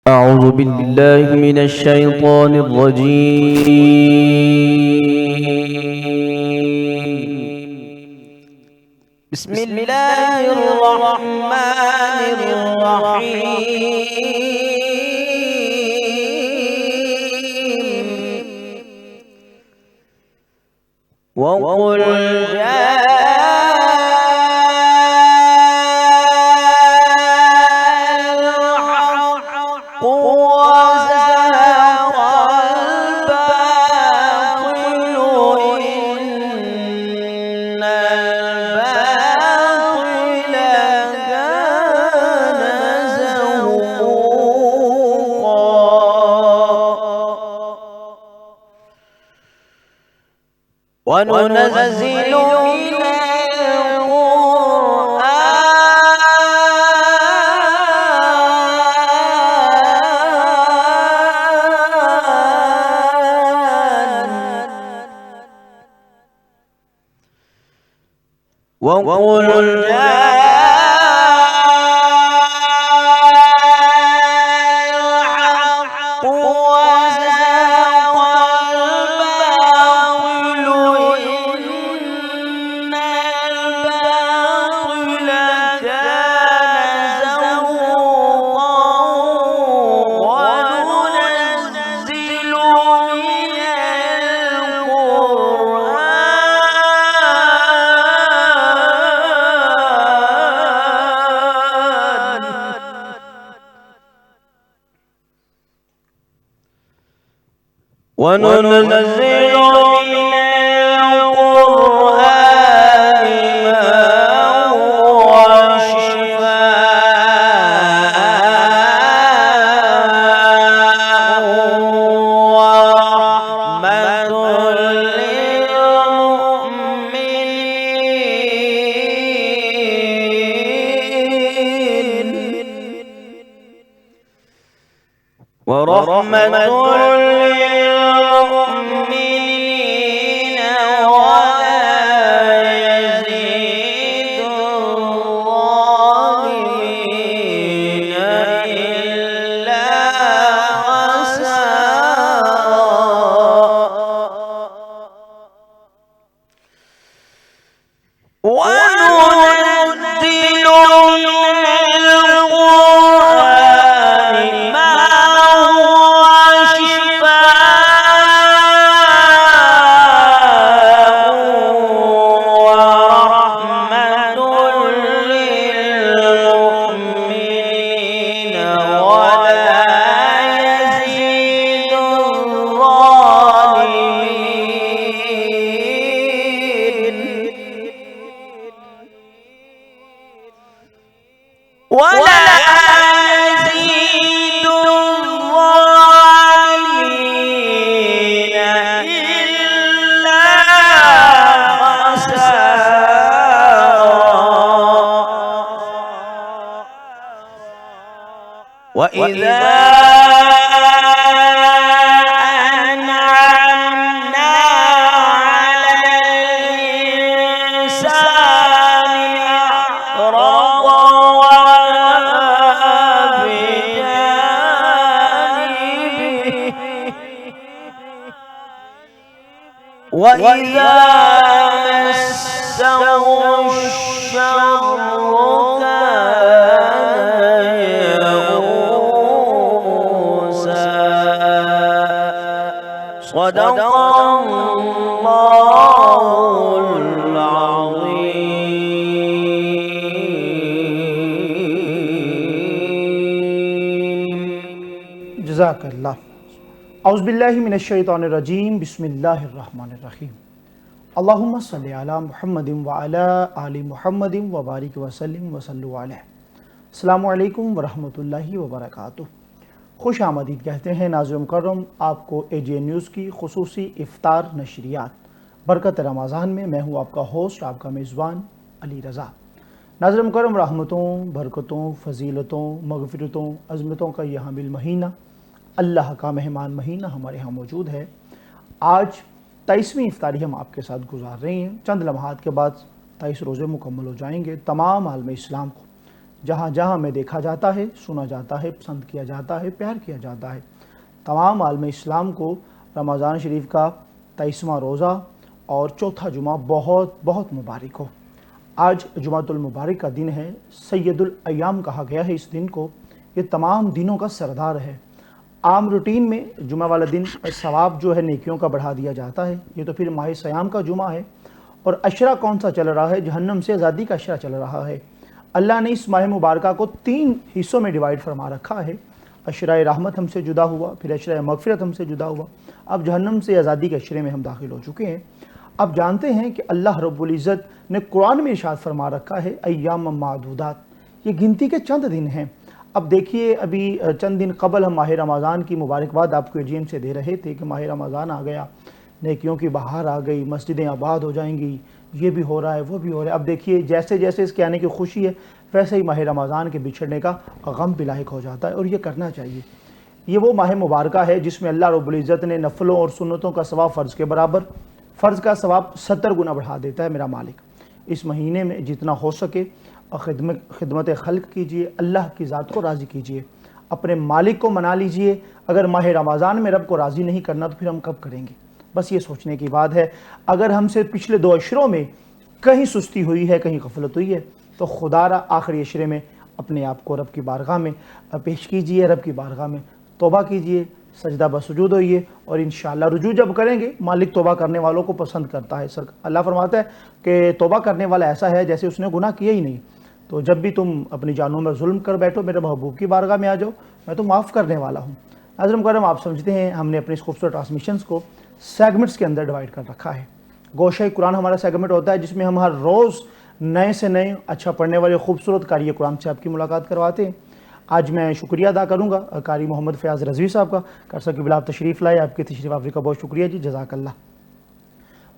أعوذ بالله من الشيطان الرجيم. بسم الله الرحمن الرحيم. وقل وننزل من القرآن وقل وننزل من القرآن ما هو شفاء ورحمة للمؤمنين ورحمة وإذا أنعمنا على الإنسان أعرض بجانبه وإذا مسه الشر صدق الله العظيم. جزاک اللہ. اعوذ باللہ من الشیطان الرجیم. بسم اللہ الرحمن الرحیم. اللہم صلی علی محمد وعلی آل محمد وبارک وسلم وصلوا علیہ. السلام علیکم ورحمۃ اللہ وبرکاتہ. خوش آمدید کہتے ہیں ناظرین مکرم آپ کو اے جے نیوز کی خصوصی افطار نشریات برکت رمضان میں. میں ہوں آپ کا ہوسٹ، آپ کا میزبان علی رضا. ناظرین مکرم، رحمتوں، برکتوں، فضیلتوں، مغفرتوں، عظمتوں کا یہ حامل مہینہ، اللہ کا مہمان مہینہ ہمارے ہاں موجود ہے. آج 23ویں افطاری ہم آپ کے ساتھ گزار رہے ہیں. چند لمحات کے بعد 23 روزے مکمل ہو جائیں گے. تمام عالم اسلام کو جہاں جہاں میں دیکھا جاتا ہے، سنا جاتا ہے، پسند کیا جاتا ہے، پیار کیا جاتا ہے۔ تمام عالم اسلام کو رمضان شریف کا 23واں روزہ اور چوتھا جمعہ بہت بہت مبارک ہو۔ آج جمعۃ المبارک کا دن ہے، سید الایام کہا گیا ہے اس دن کو، یہ تمام دنوں کا سردار ہے۔ عام روٹین میں جمعہ والا دن ثواب جو ہے نیکیوں کا بڑھا دیا جاتا ہے، یہ تو پھر ماہ صیام کا جمعہ ہے۔ اور عشرہ کون سا چل رہا ہے؟ جہنم سے آزادی کا عشرہ چل رہا ہے۔ اللہ نے اس ماہ مبارکہ کو 3 حصوں میں ڈیوائیڈ فرما رکھا ہے۔ عشرہ رحمت ہم سے جدا ہوا، پھر عشرہ مغفرت ہم سے جدا ہوا، اب جہنم سے آزادی کے عشرے میں ہم داخل ہو چکے ہیں۔ اب جانتے ہیں کہ اللہ رب العزت نے قرآن میں ارشاد فرما رکھا ہے ایام معدودات، یہ گنتی کے چند دن ہیں۔ اب دیکھیے، ابھی چند دن قبل ہم ماہ رمضان کی مبارکباد آپ کو AGM سے دے رہے تھے کہ ماہ رمضان آ گیا، نیکیوں کی بہار آ گئی، مسجدیں آباد ہو جائیں گی، یہ بھی ہو رہا ہے، وہ بھی ہو رہا ہے۔ اب دیکھیے، جیسے جیسے اس کے آنے کی خوشی ہے، ویسے ہی ماہ رمضان کے بچھڑنے کا غم بھی لاحق ہو جاتا ہے، اور یہ کرنا چاہیے۔ یہ وہ ماہ مبارکہ ہے جس میں اللہ رب العزت نے نفلوں اور سنتوں کا ثواب فرض کے برابر، فرض کا ثواب 70 گنا بڑھا دیتا ہے میرا مالک۔ اس مہینے میں جتنا ہو سکے خدمت خلق کیجئے، اللہ کی ذات کو راضی کیجئے، اپنے مالک کو منا لیجئے۔ اگر ماہ رمضان میں رب کو راضی نہیں کرنا تو پھر ہم کب کریں گے؟ بس یہ سوچنے کی بات ہے۔ اگر ہم سے پچھلے 2 عشروں میں کہیں سستی ہوئی ہے، کہیں غفلت ہوئی ہے، تو خدا را آخری عشرے میں اپنے آپ کو رب کی بارگاہ میں پیش کیجئے، رب کی بارگاہ میں توبہ کیجئے، سجدہ بسجود ہوئیے، اور انشاءاللہ رجوع جب کریں گے، مالک توبہ کرنے والوں کو پسند کرتا ہے۔ اللہ فرماتا ہے کہ توبہ کرنے والا ایسا ہے جیسے اس نے گناہ کیا ہی نہیں۔ تو جب بھی تم اپنی جانوں میں ظلم کر بیٹھو، میرے محبوب کی بارگاہ میں آ جاؤ، میں تو معاف کرنے والا ہوں۔ ناظرین مکرم، آپ سمجھتے ہیں ہم نے اپنے اس خوبصورت ٹرانسمیشنز کو سیگمنٹس کے اندر ڈیوائیڈ کر رکھا ہے۔ گوشہ قرآن ہمارا سیگمنٹ ہوتا ہے جس میں ہم ہر روز نئے سے نئے اچھا پڑھنے والے خوبصورت قاری قرآن سے آپ کی ملاقات کرواتے ہیں۔ آج میں شکریہ ادا کروں گا قاری محمد فیاض رضوی صاحب کا، کرسا کی بلا آپ تشریف لائے، آپ کی تشریف آوری کا بہت شکریہ جی، جزاک اللہ۔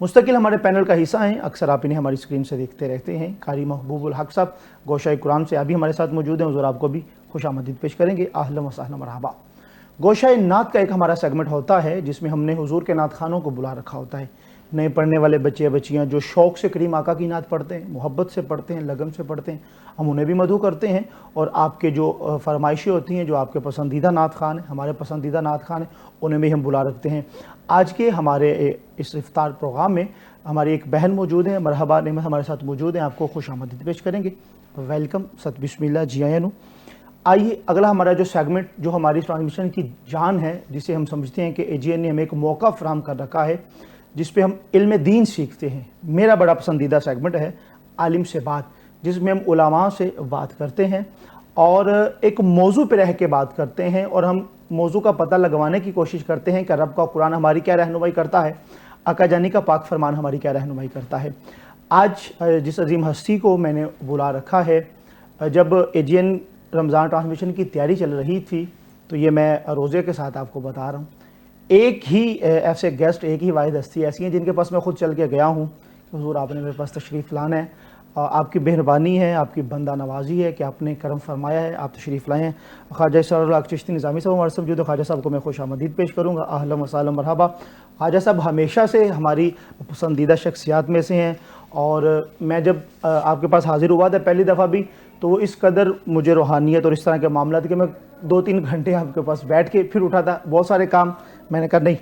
مستقل ہمارے پینل کا حصہ ہیں، اکثر آپ انہیں ہماری اسکرین سے دیکھتے رہتے ہیں، قاری محبوب الحق صاحب گوشہ قرآن سے ابھی ہمارے ساتھ موجود ہیں، حضور آپ کو بھی خوش آمدید پیش کریں گے، اہلا و سہلا مرحبا۔ گوشہ نعت کا ایک ہمارا سیگمنٹ ہوتا ہے جس میں ہم نے حضور کے نعت خوانوں کو بلا رکھا ہوتا ہے، نئے پڑھنے والے بچے بچیاں جو شوق سے کریم آقا کی نعت پڑھتے ہیں، محبت سے پڑھتے ہیں، لگن سے پڑھتے ہیں، ہم انہیں بھی مدعو کرتے ہیں، اور آپ کے جو فرمائشیں ہوتی ہیں، جو آپ کے پسندیدہ نعت خوان ہیں، ہمارے پسندیدہ نعت خوان ہیں، انہیں بھی ہم بلا رکھتے ہیں۔ آج کے ہمارے اس افطار پروگرام میں ہماری ایک بہن موجود ہیں، مرحبا نعمت ہمارے ساتھ موجود ہیں، آپ کو خوش آمدید پیش کریں گے، ویلکم، ست بسم اللہ، جی آئینو۔ آئیے اگلا ہمارا جو سیگمنٹ جو ہماری ٹرانسمیشن کی جان ہے، جسے ہم سمجھتے ہیں کہ AGN نے ہمیں ایک موقع فراہم کر رکھا ہے جس پہ ہم علم دین سیکھتے ہیں، میرا بڑا پسندیدہ سیگمنٹ ہے عالم سے بات، جس میں ہم علماء سے بات کرتے ہیں اور ایک موضوع پہ رہ کے بات کرتے ہیں، اور ہم موضوع کا پتہ لگوانے کی کوشش کرتے ہیں کہ رب کا قرآن ہماری کیا رہنمائی کرتا ہے، آقا جانی کا پاک فرمان ہماری کیا رہنمائی کرتا ہے۔ آج جس عظیم ہستی کو میں نے بلا رکھا ہے، جب AGN رمضان ٹرانسمیشن کی تیاری چل رہی تھی تو یہ میں روزے کے ساتھ آپ کو بتا رہا ہوں، ایک ہی ایسے گیسٹ، ایک ہی واحد ہستی ایسی ہیں جن کے پاس میں خود چل کے گیا ہوں کہ حضور آپ نے میرے پاس تشریف لانا ہے، آپ کی مہربانی ہے، آپ کی بندہ نوازی ہے کہ آپ نے کرم فرمایا ہے، آپ تشریف لائے ہیں۔ خواجہ اسرار چشتی نظامی صاحب ہمارے ساتھ موجود ہیں، خواجہ صاحب کو میں خوش آمدید پیش کروں گا، اہلا و سہلا مرحبا۔ خواجہ صاحب ہمیشہ سے ہماری پسندیدہ شخصیات میں سے ہیں، اور میں جب آپ کے پاس حاضر ہوا تھا پہلی دفعہ بھی، تو وہ اس قدر مجھے روحانیت اور اس طرح کے معاملات کہ میں 2-3 گھنٹے آپ کے پاس بیٹھ کے پھر اٹھا تھا، بہت سارے کام، میں نے کہا نہیں،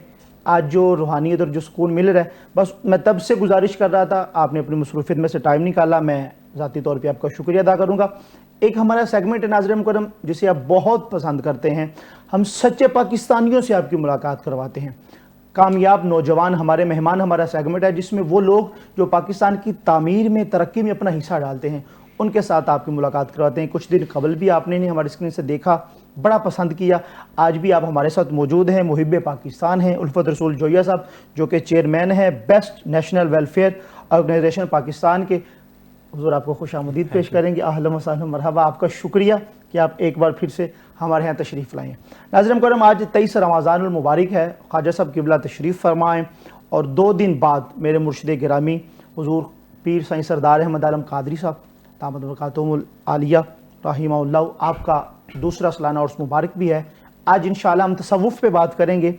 آج جو روحانیت اور جو سکون مل رہا ہے، بس میں تب سے گزارش کر رہا تھا، آپ نے اپنی مصروفیت میں سے ٹائم نکالا، میں ذاتی طور پہ آپ کا شکریہ ادا کروں گا۔ ایک ہمارا سیگمنٹ ہے ناظرین مکرم جسے آپ بہت پسند کرتے ہیں، ہم سچے پاکستانیوں سے آپ کی ملاقات کرواتے ہیں، کامیاب نوجوان ہمارے مہمان ہمارا سیگمنٹ ہے جس میں وہ لوگ جو پاکستان کی تعمیر میں، ترقی میں اپنا حصہ ڈالتے ہیں، ان کے ساتھ آپ کی ملاقات کرواتے ہیں۔ کچھ دن قبل بھی آپ نے انہیں ہماری اسکرین سے دیکھا، بڑا پسند کیا، آج بھی آپ ہمارے ساتھ موجود ہیں، محب پاکستان ہیں الفت رسول جویہ صاحب، جو کہ چیئرمین ہیں best national welfare organisation Pakistan کے۔ حضور آپ کو خوش آمدید پیش کریں گے، اہلا و سہلا مرحبا، آپ کا شکریہ کہ آپ ایک بار پھر سے ہمارے یہاں تشریف لائیں۔ ناظرین کرام، آج 23 رمضان المبارک ہے، خواجہ صاحب قبلہ تشریف فرمائیں، اور 2 دن بعد میرے مرشد گرامی حضور پیر سائیں سردار احمد عالم قادری صاحب دامت برکاتہم العالیہ رحمہ اللہ، آپ کا دوسرا سالانہ عرس مبارک بھی ہے۔ آج انشاءاللہ ہم تصوف پہ بات کریں گے،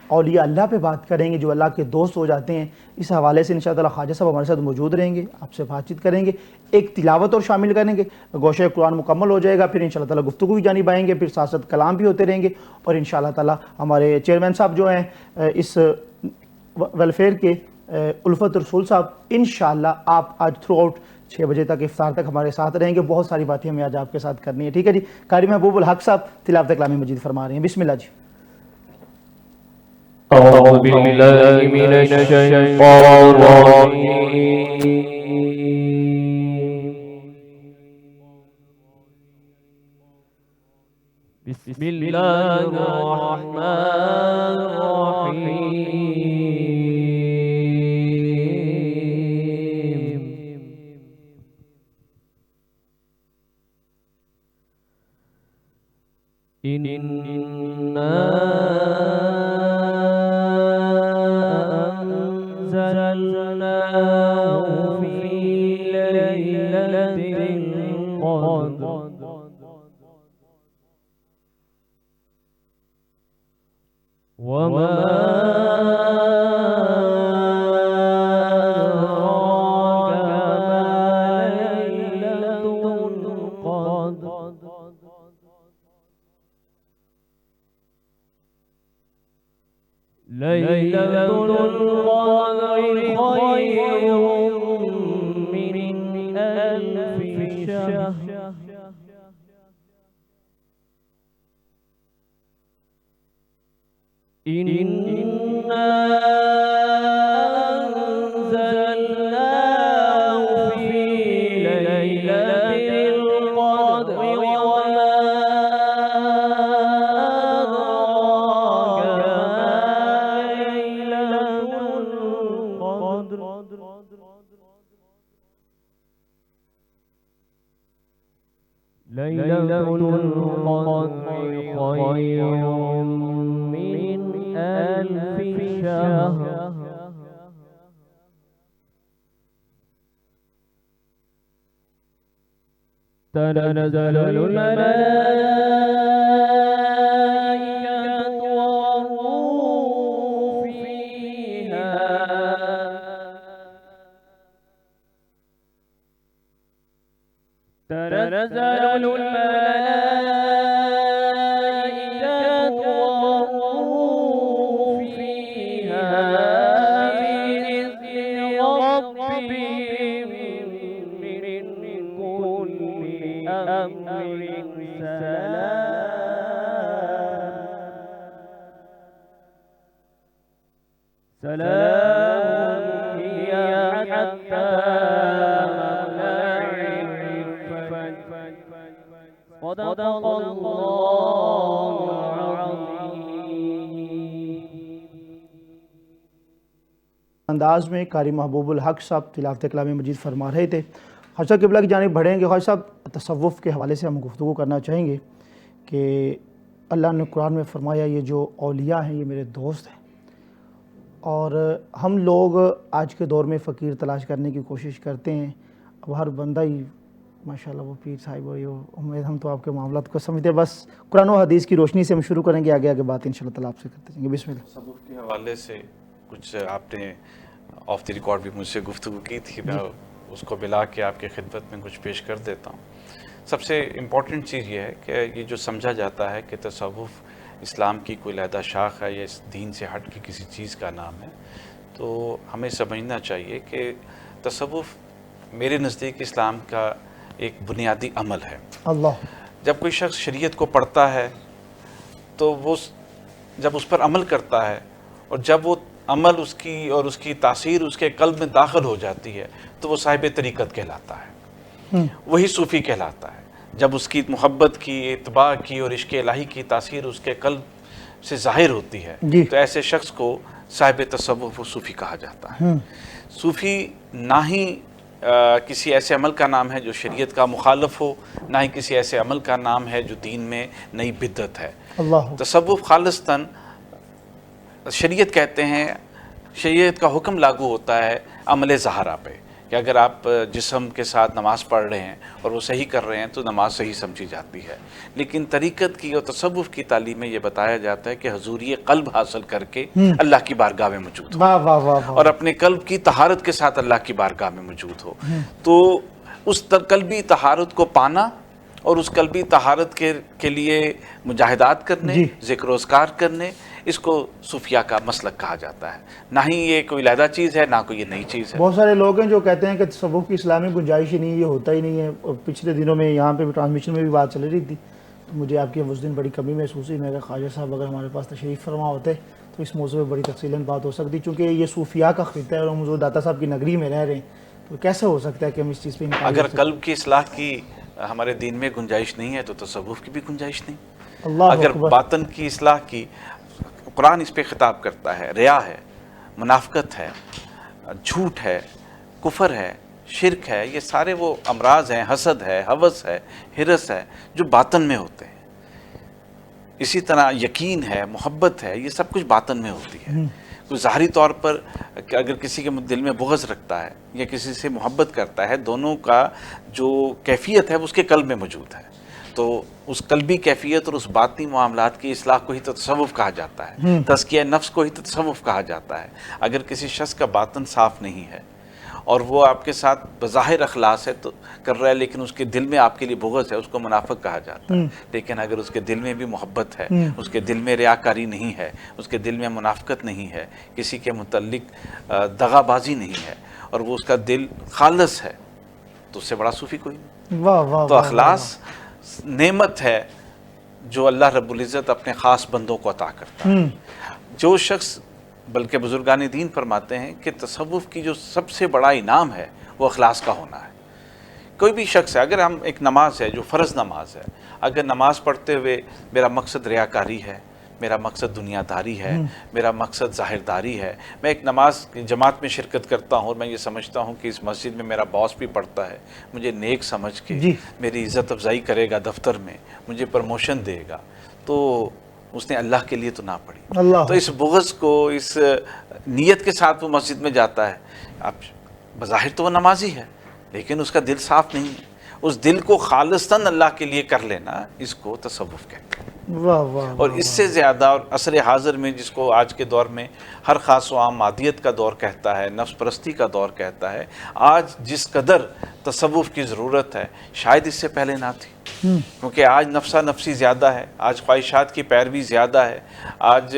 اولیاء اللہ پہ بات کریں گے جو اللہ کے دوست ہو جاتے ہیں. اس حوالے سے انشاءاللہ خواجہ صاحب ہمارے ساتھ موجود رہیں گے, آپ سے بات چیت کریں گے, ایک تلاوت اور شامل کریں گے, گوشہ قرآن مکمل ہو جائے گا, پھر انشاءاللہ تعالیٰ گفتگو کی جانب آئیں گے, پھر ساتھ ساتھ کلام بھی ہوتے رہیں گے, اور انشاءاللہ تعالیٰ ہمارے چیئرمین صاحب جو ہیں اس ویلفیئر کے الفت رسول صاحب, انشاءاللہ آپ آج تھرو آؤٹ 6 بجے تک افطار تک ہمارے ساتھ رہیں گے. بہت ساری باتیں ہمیں آج آپ کے ساتھ کرنی ہے. ٹھیک ہے جی. قاری محبوب الحق صاحب تلاوت کلام مجید فرما رہے ہیں. بسم اللہ جی. أعوذ بالله من الشيطان الرجيم. بسم الله الرحمن الرحيم. إنا أنزلناه في ليلة القدر وما ليلة القدر خير من ألف شهر إنا أنزلناه في ليلة القدر وما ليلة القدر خير من ألف شهر تنزل الملائكة والروح فيها تنزل الملائكة والروح فيها بإذن ربهم من كل أمر سلام هي حتى صدق الله العظيم. انداز میں قاری محبوب الحق صاحب تلاوت کلام مجید فرما رہے تھے. خواجہ صاحب قبلہ کی جانب بڑھیں گے. خواجہ صاحب تصوف کے حوالے سے ہم گفتگو کرنا چاہیں گے کہ اللہ نے قرآن میں فرمایا یہ جو اولیاء ہیں یہ میرے دوست ہیں, اور ہم لوگ آج کے دور میں فقیر تلاش کرنے کی کوشش کرتے ہیں. اب ہر بندہ ہی ماشاءاللہ وہ پیر صاحب ہوئی ہو, امید ہم تو آپ کے معاملات کو سمجھتے ہیں. بس قرآن و حدیث کی روشنی سے ہم شروع کریں گے, آگے بات انشاءاللہ تعالیٰ آپ سے کرتے جائیں گے. بسم اللہ. تصوف کے حوالے سے کچھ آپ نے آف دی ریکارڈ بھی مجھ سے گفتگو کی تھی, میں اس کو ملا کے آپ کی خدمت میں کچھ پیش کر دیتا ہوں. سب سے امپورٹنٹ چیز یہ ہے کہ یہ جو سمجھا جاتا ہے کہ تصوف اسلام کی کوئی علیحدہ شاخ ہے یا اس دین سے ہٹ کے کسی چیز کا نام ہے, تو ہمیں سمجھنا چاہیے کہ تصوف میرے نزدیک اسلام کا ایک بنیادی عمل ہے. اللہ. جب کوئی شخص شریعت کو پڑھتا ہے تو وہ جب اس پر عمل کرتا ہے, اور جب وہ عمل اس کی تاثیر اس کے قلب میں داخل ہو جاتی ہے, تو وہ صاحب طریقت کہلاتا ہے, وہی صوفی کہلاتا ہے. جب اس کی محبت کی, اتباع کی اور عشق الہی کی تاثیر اس کے قلب سے ظاہر ہوتی ہے, تو ایسے شخص کو صاحب تصوف و صوفی کہا جاتا ہے. صوفی نہ ہی کسی ایسے عمل کا نام ہے جو شریعت کا مخالف ہو, نہ ہی کسی ایسے عمل کا نام ہے جو دین میں نئی بدعت ہے. تصوف خالصتاً شریعت کہتے ہیں, شریعت کا حکم لاگو ہوتا ہے عمل ظاہرہ پہ, کہ اگر آپ جسم کے ساتھ نماز پڑھ رہے ہیں اور وہ صحیح کر رہے ہیں تو نماز صحیح سمجھی جاتی ہے، لیکن طریقت کی اور تصوف کی تعلیم میں یہ بتایا جاتا ہے کہ حضوری قلب حاصل کر کے اللہ کی بارگاہ میں موجود ہو، واہ واہ واہ اور اپنے قلب کی طہارت کے ساتھ اللہ کی بارگاہ میں موجود ہو۔ تو اس قلبی طہارت کو پانا اور اس قلبی طہارت کے لیے مجاہدات کرنے، ذکر و اذکار کرنے، اس کو صوفیہ کا مسلک کہا جاتا ہے۔ نہ ہی یہ کوئی علیحدہ چیز ہے، نہ کوئی یہ نئی چیز ہے۔ بہت سارے لوگ ہیں جو کہتے ہیں کہ تصوف کی اسلامی گنجائش ہی نہیں ہے، یہ ہوتا ہی نہیں ہے، اور پچھلے دنوں میں یہاں پہ ٹرانسمیشن میں بھی بات چل رہی تھی تو مجھے آپ کی اس دن بڑی کمی محسوس ہوئی۔ میں کہا خواجہ صاحب اگر ہمارے پاس تشریف فرما ہوتے تو اس موضوع پہ بڑی تفصیلاً بات ہو سکتی، چونکہ یہ صوفیاء کا خطہ ہے اور ہم حضور داتا صاحب کی نگری میں رہ رہے ہیں، تو کیسے ہو سکتا ہے کہ ہم اس چیز پہ انکار اگر کر سکیں؟ قلب کی اصلاح کی ہمارے دین میں گنجائش نہیں ہے تو تصوف کی بھی گنجائش نہیں۔ اللہ اگر اکبر۔ باطن کی اصلاح کی، قرآن اس پہ خطاب کرتا ہے، ریا ہے، منافقت ہے، جھوٹ ہے، کفر ہے، شرک ہے، یہ سارے وہ امراض ہیں، حسد ہے، ہوس ہے، ہرس ہے، جو باطن میں ہوتے ہیں۔ اسی طرح یقین ہے، محبت ہے، یہ سب کچھ باطن میں ہوتی ہے۔ کوئی ظاہری طور پر اگر کسی کے دل میں بغض رکھتا ہے یا کسی سے محبت کرتا ہے، دونوں کا جو کیفیت ہے وہ اس کے قلب میں موجود ہے، تو اس قلبی کیفیت اور اس باطنی معاملات کی اصلاح کو ہی تو تصوف کہا جاتا ہے، تزکیہ نفس کو ہی تو تصوف کہا جاتا ہے۔ اگر کسی شخص کا باطن صاف نہیں ہے اور وہ آپ کے ساتھ بظاہر اخلاص ہے تو کر رہا ہے، لیکن اس کے دل میں آپ کے لیے بغض ہے، اس کو منافق کہا جاتا ہے۔ لیکن اگر اس کے دل میں بھی محبت ہے، اس کے دل میں ریاکاری نہیں ہے، اس کے دل میں منافقت نہیں ہے، کسی کے متعلق دغا بازی نہیں ہے، اور وہ اس کا دل خالص ہے، تو اس سے بڑا صوفی کوئی نہیں۔ واہ واہ تو اخلاص نعمت ہے جو اللہ رب العزت اپنے خاص بندوں کو عطا کرتا ہے۔ جو شخص، بلکہ بزرگان دین فرماتے ہیں کہ تصوف کی جو سب سے بڑا انعام ہے وہ اخلاص کا ہونا ہے۔ کوئی بھی شخص ہے، اگر ہم ایک نماز ہے جو فرض نماز ہے، اگر نماز پڑھتے ہوئے میرا مقصد ریاکاری ہے، میرا مقصد دنیا داری ہے، میرا مقصد ظاہر داری ہے، میں ایک نماز جماعت میں شرکت کرتا ہوں اور میں یہ سمجھتا ہوں کہ اس مسجد میں میرا باس بھی پڑھتا ہے، مجھے نیک سمجھ کے میری عزت افزائی کرے گا دفتر میں، مجھے پروموشن دے گا، تو اس نے اللہ کے لیے تو نہ پڑھی۔ تو اس بغض کو، اس نیت کے ساتھ وہ مسجد میں جاتا ہے، اب بظاہر تو وہ نمازی ہے لیکن اس کا دل صاف نہیں ہے، اس دل کو خالصتاً اللہ کے لیے کر لینا، اس کو تصوف کہتے ہیں۔ واہ واہ۔ اور اس سے زیادہ، اور عصر حاضر میں جس کو آج کے دور میں ہر خاص و عام مادیت کا دور کہتا ہے، نفس پرستی کا دور کہتا ہے، آج جس قدر تصوف کی ضرورت ہے شاید اس سے پہلے نہ تھی، کیونکہ آج نفسا نفسی زیادہ ہے، آج خواہشات کی پیروی زیادہ ہے، آج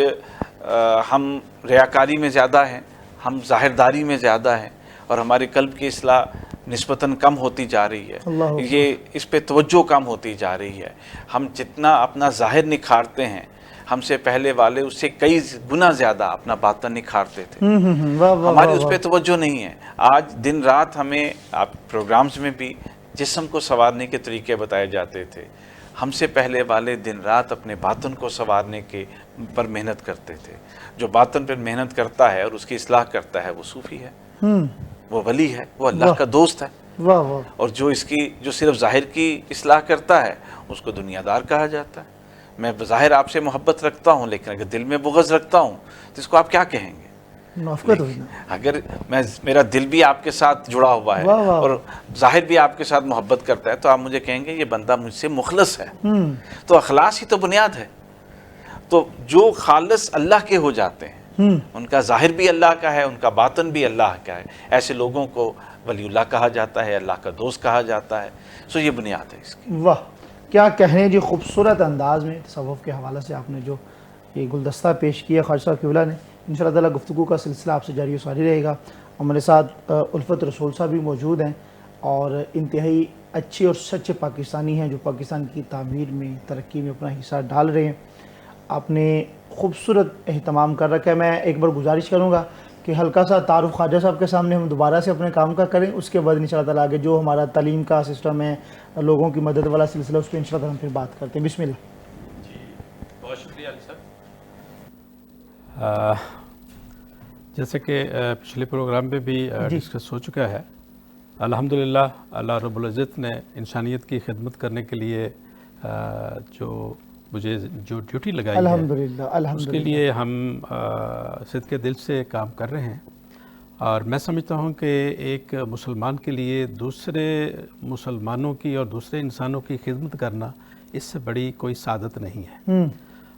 ہم ریاکاری میں زیادہ ہیں، ہم ظاہرداری میں زیادہ ہیں، اور ہمارے قلب کی اصلاح نسبتاً کم ہوتی جا رہی ہے، یہ اس پہ توجہ کم ہوتی جا رہی ہے۔ ہم جتنا اپنا ظاہر نکھارتے ہیں، ہم سے پہلے والے اس سے کئی گنا زیادہ اپنا باطن نکھارتے تھے، ہماری اس پہ توجہ نہیں ہے۔ آج دن رات ہمیں آپ پروگرامز میں بھی جسم کو سنوارنے کے طریقے بتائے جاتے تھے، ہم سے پہلے والے دن رات اپنے باطن کو سنوارنے کے پر محنت کرتے تھے۔ جو باطن پر محنت کرتا ہے اور اس کی اصلاح کرتا ہے وہ صوفی ہے، وہ ولی ہے، وہ اللہ کا دوست ہے۔ اور جو جو صرف ظاہر کی اصلاح کرتا ہے اس کو دنیا دار کہا جاتا ہے۔ میں بظاہر آپ سے محبت رکھتا ہوں لیکن اگر دل میں بغض رکھتا ہوں تو اس کو آپ کیا کہیں گے؟ اگر میرا دل بھی آپ کے ساتھ جڑا ہوا ہے اور ظاہر بھی آپ کے ساتھ محبت کرتا ہے تو آپ مجھے کہیں گے یہ بندہ مجھ سے مخلص ہے۔ تو اخلاص ہی تو بنیاد ہے۔ تو جو خالص اللہ کے ہو جاتے ہیں، ان کا ظاہر بھی اللہ کا ہے، ان کا باطن بھی اللہ کا ہے، ایسے لوگوں کو ولی اللہ کہا جاتا ہے، اللہ کا دوست کہا جاتا ہے۔ سو یہ بنیاد ہے اس کی۔ واہ، کیا کہنے جی، خوبصورت انداز میں تصوف کے حوالے سے آپ نے جو یہ گلدستہ پیش کیا خواجہ صاحب قبلہ نے۔ انشاءاللہ تعالیٰ گفتگو کا سلسلہ آپ سے جاری و ساری رہے گا۔ ہمارے ساتھ الفت رسول صاحب بھی موجود ہیں اور انتہائی اچھے اور سچے پاکستانی ہیں جو پاکستان کی تعمیر میں، ترقی میں اپنا حصہ ڈال رہے ہیں۔ آپ نے خوبصورت اہتمام کر رکھا ہے۔ میں ایک بار گزارش کروں گا کہ ہلکا سا تعارف خواجہ صاحب کے سامنے ہم دوبارہ سے اپنے کام کا کریں، اس کے بعد انشاءاللہ تعالیٰ آگے جو ہمارا تعلیم کا سسٹم ہے، لوگوں کی مدد والا سلسلہ، اس پہ انشاءاللہ تعالیٰ ہم پھر بات کرتے ہیں۔ بسم اللہ۔ جی بہت شکریہ علی صاحب۔ جیسے کہ پچھلے پروگرام میں بھی ڈسکس ہو چکا ہے، الحمدللہ اللہ رب العزت نے انسانیت کی خدمت کرنے کے لیے مجھے جو ڈیوٹی لگائی ہے، الحمدللہ اس کے لیے ہم صدقے دل سے کام کر رہے ہیں۔ اور میں سمجھتا ہوں کہ ایک مسلمان کے لیے دوسرے مسلمانوں کی اور دوسرے انسانوں کی خدمت کرنا اس سے بڑی کوئی سعادت نہیں ہے۔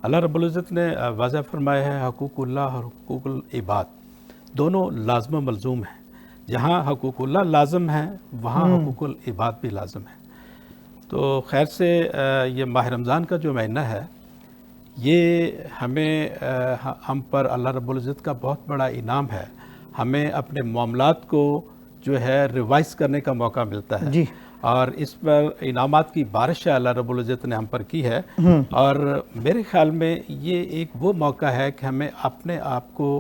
اللہ رب العزت نے واضح فرمایا ہے حقوق اللہ اور حقوق العباد دونوں لازم و ملزوم ہیں۔ جہاں حقوق اللہ لازم ہے وہاں حقوق العباد بھی لازم ہے۔ تو خیر سے یہ ماہ رمضان کا جو مہینہ ہے یہ ہم پر اللہ رب العزت کا بہت بڑا انعام ہے۔ ہمیں اپنے معاملات کو جو ہے ریوائز کرنے کا موقع ملتا ہے جی، اور اس پر انعامات کی بارش اللہ رب العزت نے ہم پر کی ہے، اور میرے خیال میں یہ ایک وہ موقع ہے کہ ہمیں اپنے آپ کو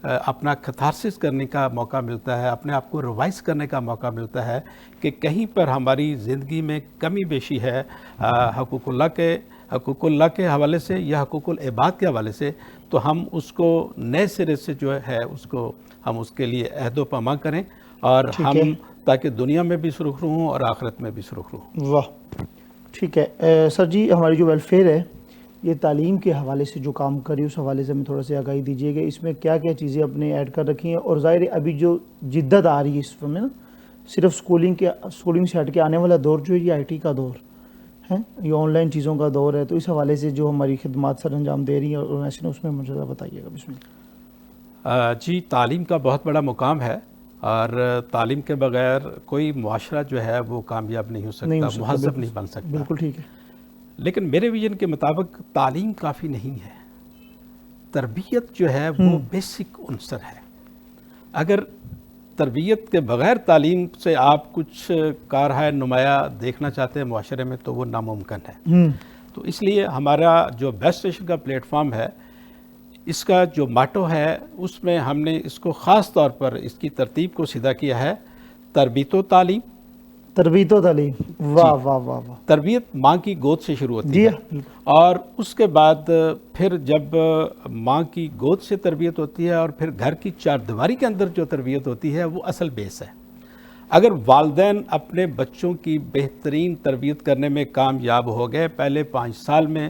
اپنا کتھارسس کرنے کا موقع ملتا ہے، اپنے آپ کو ریوائز کرنے کا موقع ملتا ہے کہ کہیں پر ہماری زندگی میں کمی بیشی ہے حقوق اللہ کے حوالے سے یا حقوق العباد کے حوالے سے، تو ہم اس کو نئے سرے سے جو ہے ہم اس کے لیے عہد و پیمان کریں اور ہم تاکہ دنیا میں بھی سرخرو ہوں اور آخرت میں بھی سرخرو ہوں۔ واہ، ٹھیک ہے سر جی، ہماری جو ویلفیئر ہے یہ تعلیم کے حوالے سے جو کام کری اس حوالے سے ہمیں تھوڑا سا آگاہی دیجیے گا، اس میں کیا کیا چیزیں اپنے ایڈ کر رکھی ہیں، اور ظاہر ہے ابھی جو جدت آ رہی ہے اس میں نا، صرف اسکولنگ سے ہٹ کے آنے والا دور جو ہے یہ IT کا دور ہے، یہ آن لائن چیزوں کا دور ہے، تو اس حوالے سے جو ہماری خدمات سر انجام دے رہی ہیں آرگنائزیشن اس میں مجھے بتائیے گا۔ بسم اللہ۔ جی، تعلیم کا بہت بڑا مقام ہے اور تعلیم کے بغیر کوئی معاشرہ جو ہے وہ کامیاب نہیں ہو سکتا، مہذب نہیں بن سکتا۔ بالکل ٹھیک ہے، لیکن میرے ویژن کے مطابق تعلیم کافی نہیں ہے، تربیت جو ہے وہ بیسک عنصر ہے۔ اگر تربیت کے بغیر تعلیم سے آپ کچھ کارہائے نمایاں دیکھنا چاہتے ہیں معاشرے میں تو وہ ناممکن ہے۔ تو اس لیے ہمارا جو بیسٹ اسٹیشن کا پلیٹ فارم ہے، اس کا جو ماٹو ہے اس میں ہم نے اس کو خاص طور پر اس کی ترتیب کو سیدھا کیا ہے، تربیت و تعلیم۔ تربیت و تعلیم، واہ واہ واہ واہ۔ تربیت ماں کی گود سے شروع ہوتی ہے اور اس کے بعد پھر جب ماں کی گود سے تربیت ہوتی ہے اور پھر گھر کی چار دیواری کے اندر جو تربیت ہوتی ہے وہ اصل بیس ہے۔ اگر والدین اپنے بچوں کی بہترین تربیت کرنے میں کامیاب ہو گئے پہلے 5 سال میں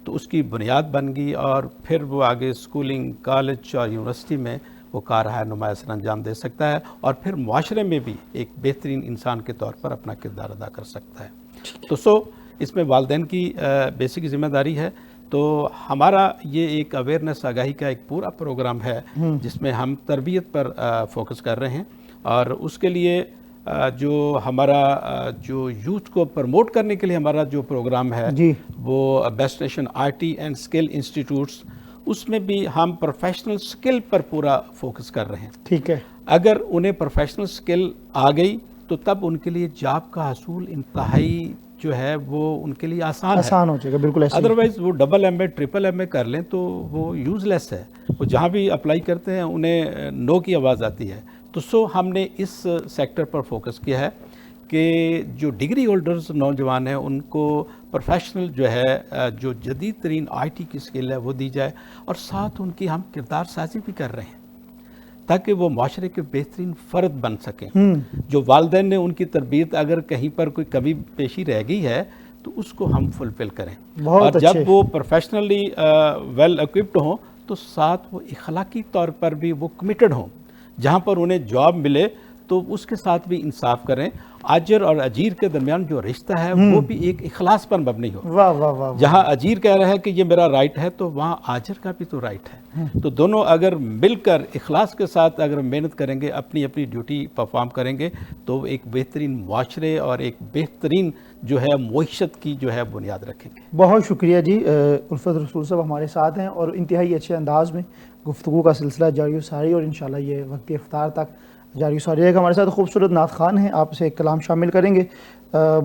تو اس کی بنیاد بن گئی، اور پھر وہ آگے اسکولنگ، کالج اور یونیورسٹی میں وہ کارہائے نمایاں سر انجام دے سکتا ہے اور پھر معاشرے میں بھی ایک بہترین انسان کے طور پر اپنا کردار ادا کر سکتا ہے۔ تو اس میں والدین کی بیسک ذمہ داری ہے۔ تو ہمارا یہ ایک اویئرنیس آگاہی کا ایک پورا پروگرام ہے جس میں ہم تربیت پر فوکس کر رہے ہیں، اور اس کے لیے جو ہمارا جو یوتھ کو پروموٹ کرنے کے لیے ہمارا جو پروگرام ہے وہ best nation IT and skill institutes, اس میں بھی ہم پروفیشنل سکل پر پورا فوکس کر رہے ہیں۔ ٹھیک ہے، اگر انہیں پروفیشنل سکل آ گئی تو تب ان کے لیے جاب کا حصول انتہائی جو ہے وہ ان کے لیے آسان ہو جائے گا، بالکل ایسا۔ ادروائز وہ AA MA کر لیں تو وہ یوز لیس ہے، وہ جہاں بھی اپلائی کرتے ہیں انہیں نو کی آواز آتی ہے۔ تو ہم نے اس سیکٹر پر فوکس کیا ہے کہ جو ڈگری ہولڈرز نوجوان ہیں ان کو پروفیشنل جو ہے جو جدید ترین IT کی سکل ہے وہ دی جائے، اور ساتھ ان کی ہم کردار سازی بھی کر رہے ہیں تاکہ وہ معاشرے کے بہترین فرد بن سکیں۔ جو والدین نے ان کی تربیت اگر کہیں پر کوئی کمی پیشی رہ گئی ہے تو اس کو ہم فلفل کریں، اور جب وہ پروفیشنلی ویل ایکوپڈ ہوں تو ساتھ وہ اخلاقی طور پر بھی وہ کمیٹڈ ہوں، جہاں پر انہیں جاب ملے تو اس کے ساتھ بھی انصاف کریں، آجر اور اجیر کے درمیان جو رشتہ ہے وہ بھی ایک اخلاص پر مبنی ہو۔ واہ واہ واہ۔ جہاں اجیر کہہ رہا ہے کہ یہ میرا رائٹ ہے تو وہاں آجر کا بھی تو رائٹ ہے، تو دونوں اگر مل کر اخلاص کے ساتھ اگر محنت کریں گے، اپنی اپنی ڈیوٹی پرفارم کریں گے تو ایک بہترین معاشرے اور ایک بہترین جو ہے معیشت کی جو ہے بنیاد رکھیں گے۔ بہت شکریہ جی، الفت رسول صاحب ہمارے ساتھ ہیں اور انتہائی اچھے انداز میں گفتگو کا سلسلہ جاری و ساری، اور انشاءاللہ یہ وقت افطار تک جاری و ساری رہے گا۔ ہمارے ساتھ خوبصورت نعت خوان ہیں، آپ سے ایک کلام شامل کریں گے۔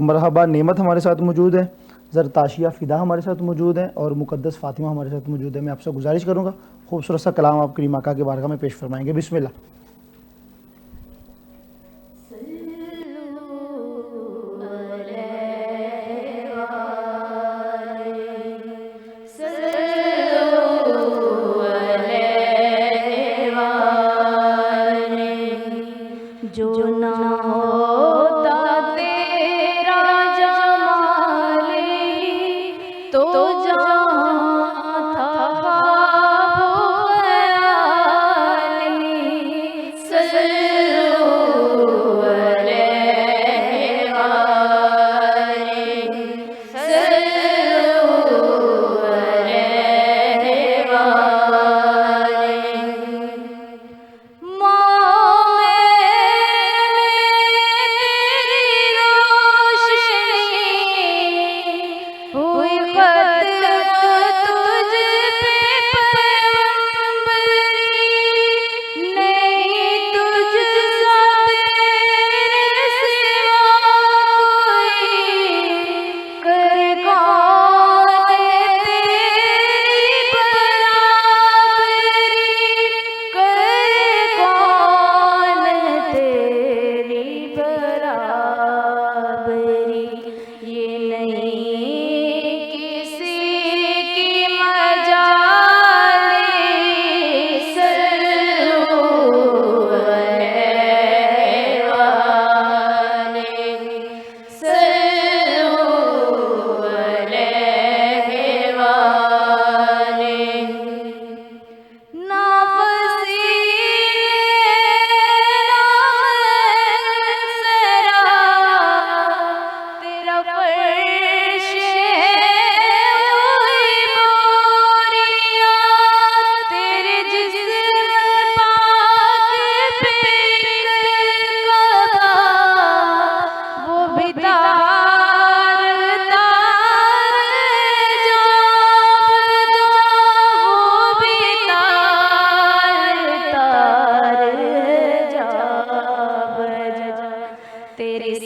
مرحبا نعمت ہمارے ساتھ موجود ہے، زرتاشیہ فدا ہمارے ساتھ موجود ہیں، اور مقدس فاطمہ ہمارے ساتھ موجود ہے۔ میں آپ سے گزارش کروں گا خوبصورت سا کلام آپ کریم آقا کے بارگاہ میں پیش فرمائیں گے۔ بسم اللہ۔ صلی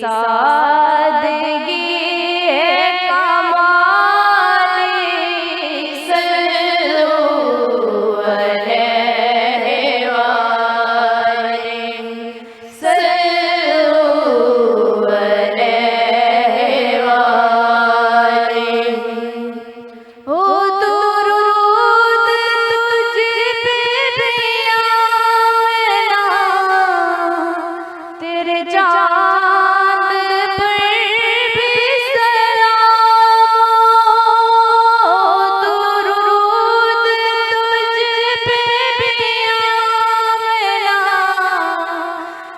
سادگی ہے کمال صلو علیہ وآلہ صلو علیہ وآلہ او درود تجھ پہ بھی آمنا تیرے چاند پر بھی سلام درود تجھ پہ بھی آمنا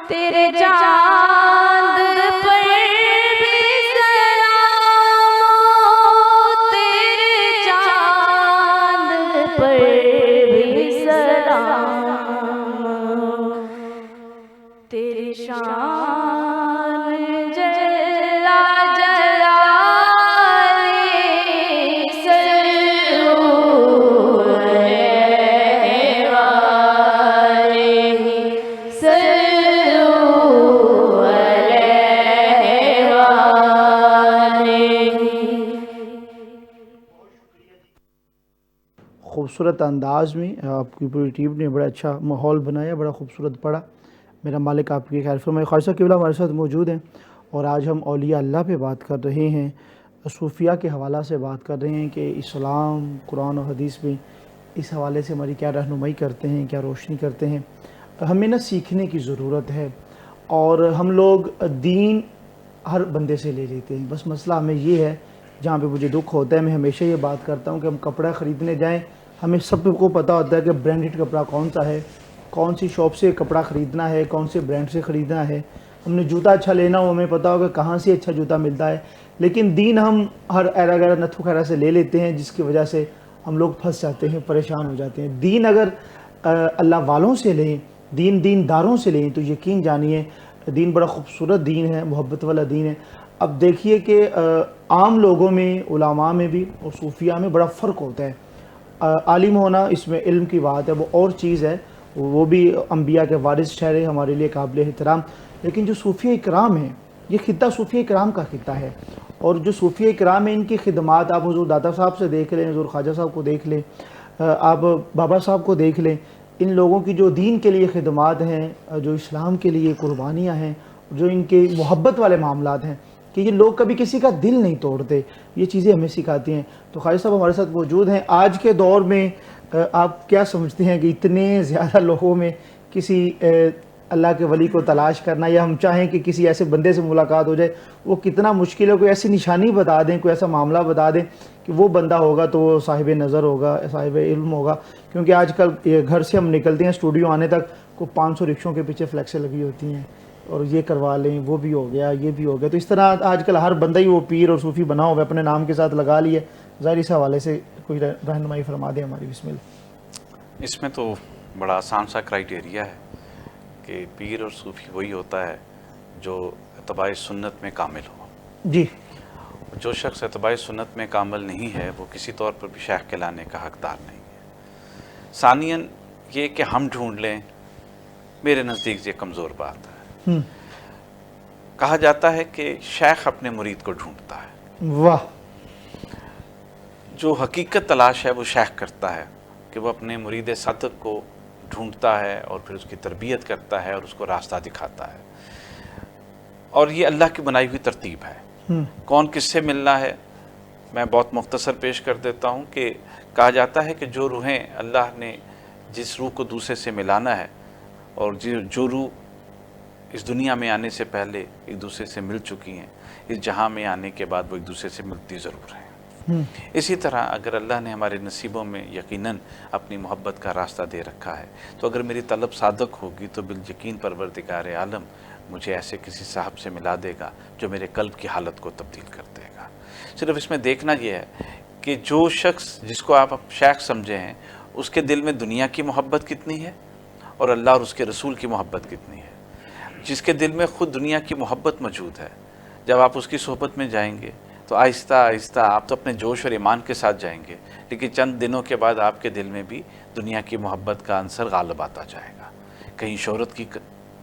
تیرے چاند پر بھی سلام تیرے چاند پر بھی سلام تیری شان جلا جلالی صلو علیہ وآلہ صلو علیہ وآلہ خوبصورت انداز میں آپ کی پوری ٹیم نے بڑا اچھا ماحول بنایا، بڑا خوبصورت پڑھا۔ میرا مالک آپ کی خیر فرمائے۔ خواجہ قبلہ ہمارے ساتھ موجود ہیں اور آج ہم اولیاء اللہ پہ بات کر رہے ہیں، صوفیہ کے حوالہ سے بات کر رہے ہیں کہ اسلام قرآن و حدیث میں اس حوالے سے ہماری کیا رہنمائی کرتے ہیں، کیا روشنی کرتے ہیں۔ ہمیں نہ سیکھنے کی ضرورت ہے، اور ہم لوگ دین ہر بندے سے لے لیتے ہیں۔ بس مسئلہ ہمیں یہ ہے، جہاں پہ مجھے دکھ ہوتا ہے، میں ہمیشہ یہ بات کرتا ہوں کہ ہم کپڑا خریدنے جائیں، ہمیں سب کو پتہ ہوتا ہے کہ برانڈڈ کپڑا کون سا ہے، کون سی شاپ سے کپڑا خریدنا ہے، کون سے برانڈ سے خریدنا ہے۔ ہم نے جوتا اچھا لینا ہو، ہمیں پتہ ہوگا کہاں سے اچھا جوتا ملتا ہے، لیکن دین ہم ہر ایرا غیرہ نتھو خیرہ سے لے لیتے ہیں، جس کی وجہ سے ہم لوگ پھنس جاتے ہیں، پریشان ہو جاتے ہیں۔ دین اگر اللہ والوں سے لیں، دین داروں سے لیں، تو یقین جانیے دین بڑا خوبصورت دین ہے، محبت والا دین ہے۔ اب دیکھیے کہ عام لوگوں میں، علماء میں بھی اور صوفیہ میں بڑا فرق ہوتا ہے۔ عالم ہونا اس میں علم کی بات ہے، وہ اور چیز ہے، وہ بھی انبیاء کے وارث ٹھہرے، ہمارے لیے قابل احترام۔ لیکن جو صوفیہ کرام ہیں، یہ خطہ صوفیہ کرام کا خطہ ہے، اور جو صوفیہ کرام ہیں ان کی خدمات آپ حضور داتا صاحب سے دیکھ لیں، حضور خواجہ صاحب کو دیکھ لیں، آپ بابا صاحب کو دیکھ لیں، ان لوگوں کی جو دین کے لیے خدمات ہیں، جو اسلام کے لیے قربانیاں ہیں، جو ان کے محبت والے معاملات ہیں، کہ یہ لوگ کبھی کسی کا دل نہیں توڑتے، یہ چیزیں ہمیں سکھاتی ہیں۔ تو خواجہ صاحب ہمارے ساتھ موجود ہیں۔ آج کے دور میں آپ کیا سمجھتے ہیں کہ اتنے زیادہ لوگوں میں کسی اللہ کے ولی کو تلاش کرنا، یا ہم چاہیں کہ کسی ایسے بندے سے ملاقات ہو جائے، وہ کتنا مشکل ہے؟ کوئی ایسی نشانی بتا دیں، کوئی ایسا معاملہ بتا دیں کہ وہ بندہ ہوگا تو وہ صاحب نظر ہوگا، صاحب علم ہوگا۔ کیونکہ آج کل گھر سے ہم نکلتے ہیں اسٹوڈیو آنے تک کو 500 رکشوں کے پیچھے فلیکسیں لگی ہوتی ہیں، اور یہ کروا لیں، وہ بھی ہو گیا، یہ بھی ہو گیا۔ تو اس طرح آج کل ہر بندہ ہی وہ پیر اور صوفی بنا ہوا ہے، اپنے نام کے ساتھ لگا لیے۔ ظاہر اس حوالے سے کوئی رہنمائی فرما دیں ہماری، بسم اللہ۔ اس میں تو بڑا آسان سا کرائیٹیریا ہے کہ پیر اور صوفی وہی ہوتا ہے جو اتباع سنت میں کامل ہو۔ جی، جو شخص اتباع سنت میں کامل نہیں ہے وہ کسی طور پر بھی شیخ کہلانے کا حقدار نہیں ہے۔ ثانیاً یہ کہ ہم ڈھونڈ لیں، میرے نزدیک یہ کمزور بات ہے۔ کہا جاتا ہے کہ شیخ اپنے مرید کو ڈھونڈتا ہے، واہ۔ جو حقیقت تلاش ہے وہ شیخ کرتا ہے، کہ وہ اپنے مرید صادق کو ڈھونڈتا ہے اور پھر اس کی تربیت کرتا ہے اور اس کو راستہ دکھاتا ہے، اور یہ اللہ کی بنائی ہوئی ترتیب ہے۔ کون کس سے ملنا ہے میں بہت مختصر پیش کر دیتا ہوں کہ کہا جاتا ہے کہ جو روحیں اللہ نے جس روح کو دوسرے سے ملانا ہے، اور جو روح اس دنیا میں آنے سے پہلے ایک دوسرے سے مل چکی ہیں، اس جہاں میں آنے کے بعد وہ ایک دوسرے سے ملتی ضرور ہیں۔ اسی طرح اگر اللہ نے ہمارے نصیبوں میں یقیناً اپنی محبت کا راستہ دے رکھا ہے، تو اگر میری طلب صادق ہوگی تو بالیقین پروردگار عالم مجھے ایسے کسی صاحب سے ملا دے گا جو میرے قلب کی حالت کو تبدیل کر دے گا۔ صرف اس میں دیکھنا یہ ہے کہ جو شخص جس کو آپ شیخ سمجھے ہیں، اس کے دل میں دنیا کی محبت کتنی ہے اور اللہ اور اس کے رسول کی محبت کتنی ہے۔ جس کے دل میں خود دنیا کی محبت موجود ہے، جب آپ اس کی صحبت میں جائیں گے تو آہستہ آہستہ آپ تو اپنے جوش اور ایمان کے ساتھ جائیں گے، لیکن چند دنوں کے بعد آپ کے دل میں بھی دنیا کی محبت کا عنصر غالب آتا جائے گا۔ کہیں شہرت کی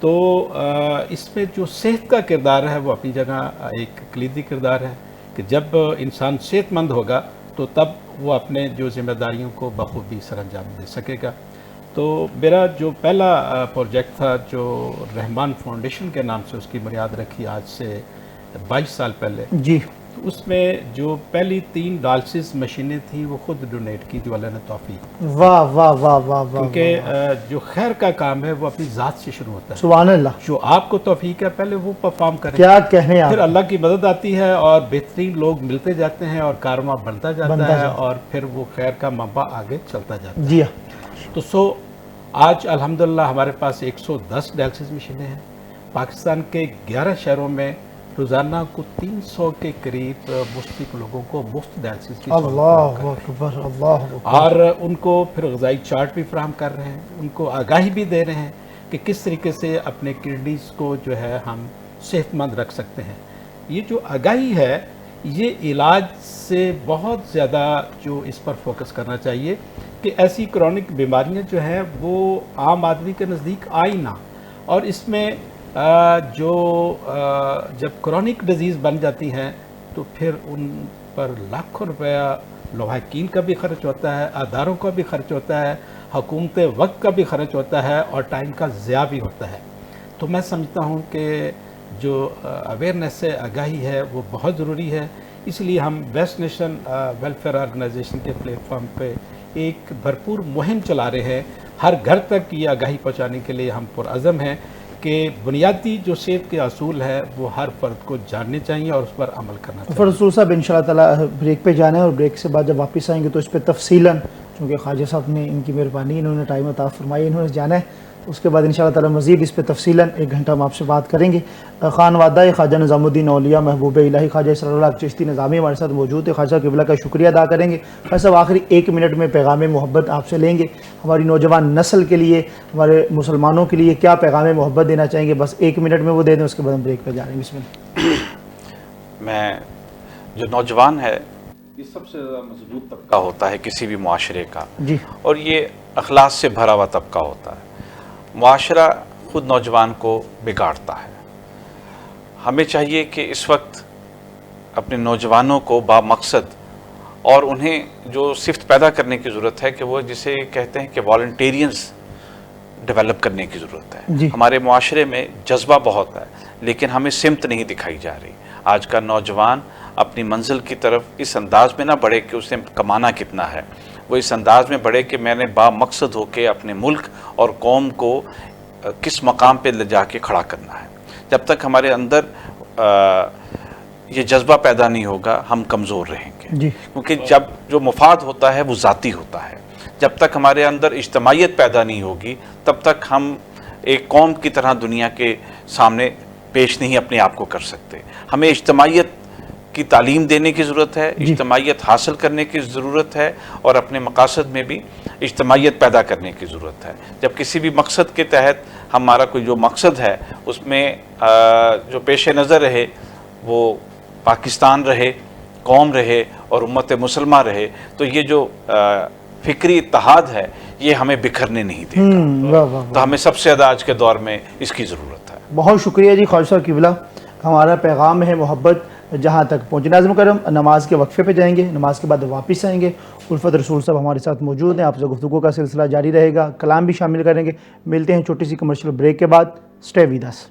تو اس میں جو صحت کا کردار ہے وہ اپنی جگہ ایک کلیدی کردار ہے کہ جب انسان صحت مند ہوگا تو تب وہ اپنے جو ذمہ داریوں کو بخوبی سر انجام دے سکے گا. تو میرا جو پہلا پروجیکٹ تھا جو رحمان فاؤنڈیشن کے نام سے اس کی بنیاد رکھی آج سے 22 سال پہلے, جی, تو اس میں جو پہلی 3 ڈالسس مشینیں تھیں وہ خود ڈونیٹ کی جو اللہ نے توفیق, واہ واہ واہ واہ واہ, کیونکہ جو خیر کا کام ہے وہ اپنی ذات سے شروع ہوتا ہے. سبحان اللہ, جو آپ کو توفیق ہے پہلے وہ پرفارم کریں, کیا کہنے آپ, پھر اللہ کی مدد آتی ہے اور بہترین لوگ ملتے جاتے ہیں اور کارواں بنتا جاتا ہے اور پھر وہ خیر کا منبع آگے چلتا جاتا ہے. جی ہاں, تو آج الحمدللہ ہمارے پاس 110 ڈیالسس مشینیں ہیں. پاکستان کے 11 شہروں میں روزانہ کو 300 کے قریب مستحق لوگوں کو مفت ڈیالسس کی اللہ اکبر, اللہ اکبر, اور ان کو پھر غذائی چارٹ بھی فراہم کر رہے ہیں, ان کو آگاہی بھی دے رہے ہیں کہ کس طریقے سے اپنے کڈنیز کو جو ہے ہم صحت مند رکھ سکتے ہیں. یہ جو آگاہی ہے یہ علاج سے بہت زیادہ جو اس پر فوکس کرنا چاہیے کہ ایسی کرونک بیماریاں جو ہیں وہ عام آدمی کے نزدیک آئی نہ, اور اس میں جو جب کرونک ڈیزیز بن جاتی ہیں تو پھر ان پر لاکھوں روپیہ لواحقین کا بھی خرچ ہوتا ہے, اداروں کا بھی خرچ ہوتا ہے, حکومت وقت کا بھی خرچ ہوتا ہے اور ٹائم کا ضیاع بھی ہوتا ہے. تو میں سمجھتا ہوں کہ جو اویئرنیس سے آگاہی ہے وہ بہت ضروری ہے. اس لیے ہم ویسٹ نیشن ویلفیئر آرگنائزیشن کے پلیٹ فارم پہ ایک بھرپور مہم چلا رہے ہیں. ہر گھر تک یہ آگاہی پہنچانے کے لیے ہم پرعزم ہیں کہ بنیادی جو صحت کے اصول ہے وہ ہر فرد کو جاننے چاہیے اور اس پر عمل کرنا چاہیے. رسول صاحب انشاءاللہ تعالی بریک پہ جانا ہے اور بریک سے بعد جب واپس آئیں گے تو اس پہ تفصیلاً, چونکہ خواجہ صاحب نے ان کی مہربانی, انہوں نے ٹائم عطا فرمائی, انہوں نے جانا ہے, تو اس کے بعد انشاءاللہ تعالی مزید اس پہ تفصیلاً 1 گھنٹہ ہم آپ سے بات کریں گے. خان وادہ خواجہ نظام الدین اولیاء محبوب الہی خواجہ اسرار اللہ چشتی نظامی ہمارے ساتھ موجود ہے. خواجہ قبلہ کا شکریہ ادا کریں گے. خواجہ صاحب آخری 1 منٹ میں پیغام محبت آپ سے لیں گے, ہماری نوجوان نسل کے لیے, ہمارے مسلمانوں کے لیے کیا پیغام محبت دینا چاہیں گے؟ بس 1 منٹ میں وہ دے دیں, اس کے بعد ہم بریک پہ جا رہے ہیں. بسم اللہ. میں جو نوجوان ہے یہ سب سے زیادہ مضبوط طبقہ ہوتا ہے کسی بھی معاشرے کا, جی, اور یہ اخلاص سے بھرا ہوا طبقہ ہوتا ہے. معاشرہ خود نوجوان کو بگاڑتا ہے. ہمیں چاہیے کہ اس وقت اپنے نوجوانوں کو با مقصد اور انہیں جو صفت پیدا کرنے کی ضرورت ہے کہ وہ جسے کہتے ہیں کہ والنٹیرینز ڈیولپ کرنے کی ضرورت ہے. جی. ہمارے معاشرے میں جذبہ بہت ہے لیکن ہمیں سمت نہیں دکھائی جا رہی. آج کا نوجوان اپنی منزل کی طرف اس انداز میں نہ بڑھے کہ اسے کمانا کتنا ہے, وہ اس انداز میں بڑھے کہ میں نے با مقصد ہو کے اپنے ملک اور قوم کو کس مقام پہ لے جا کے کھڑا کرنا ہے. جب تک ہمارے اندر یہ جذبہ پیدا نہیں ہوگا ہم کمزور رہیں گے. جی, کیونکہ جب جو مفاد ہوتا ہے وہ ذاتی ہوتا ہے. جب تک ہمارے اندر اجتماعیت پیدا نہیں ہوگی تب تک ہم ایک قوم کی طرح دنیا کے سامنے پیش نہیں اپنے آپ کو کر سکتے. ہمیں اجتماعیت کی تعلیم دینے کی ضرورت ہے, اجتماعیت حاصل کرنے کی ضرورت ہے اور اپنے مقاصد میں بھی اجتماعیت پیدا کرنے کی ضرورت ہے. جب کسی بھی مقصد کے تحت ہمارا کوئی جو مقصد ہے اس میں جو پیش نظر رہے وہ پاکستان رہے, قوم رہے اور امت مسلمہ رہے, تو یہ جو فکری اتحاد ہے یہ ہمیں بکھرنے نہیں دیتا. تو ہمیں سب سے زیادہ آج کے دور میں اس کی ضرورت ہے. بہت شکریہ جی خواجہ صاحب قبلہ. ہمارا پیغام ہے محبت جہاں تک پہنچے. ناظرین کرم, نماز کے وقفے پہ جائیں گے, نماز کے بعد واپس آئیں گے. الفت رسول صاحب ہمارے ساتھ موجود ہیں, آپ سے گفتگو کا سلسلہ جاری رہے گا, کلام بھی شامل کریں گے. ملتے ہیں چھوٹی سی کمرشل بریک کے بعد. Stay with us.